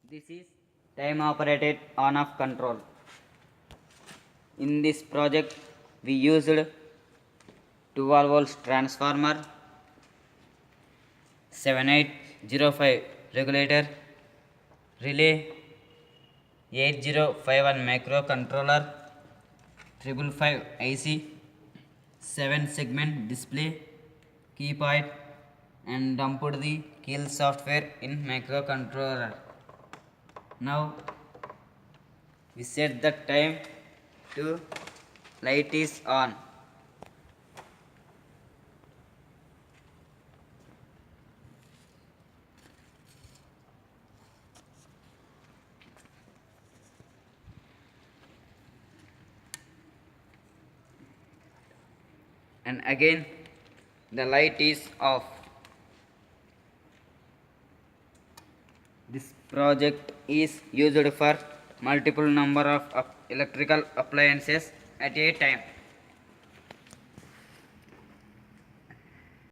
This is time operated on off control. In this project we used 12 volts transformer, 7805 regulator, relay, 8051 microcontroller, 555 IC, 7 segment display, keypad, and dumped the kill software in microcontroller. Now we set the time to light is on. And again the light is off. This project is used for multiple number of electrical appliances at a time.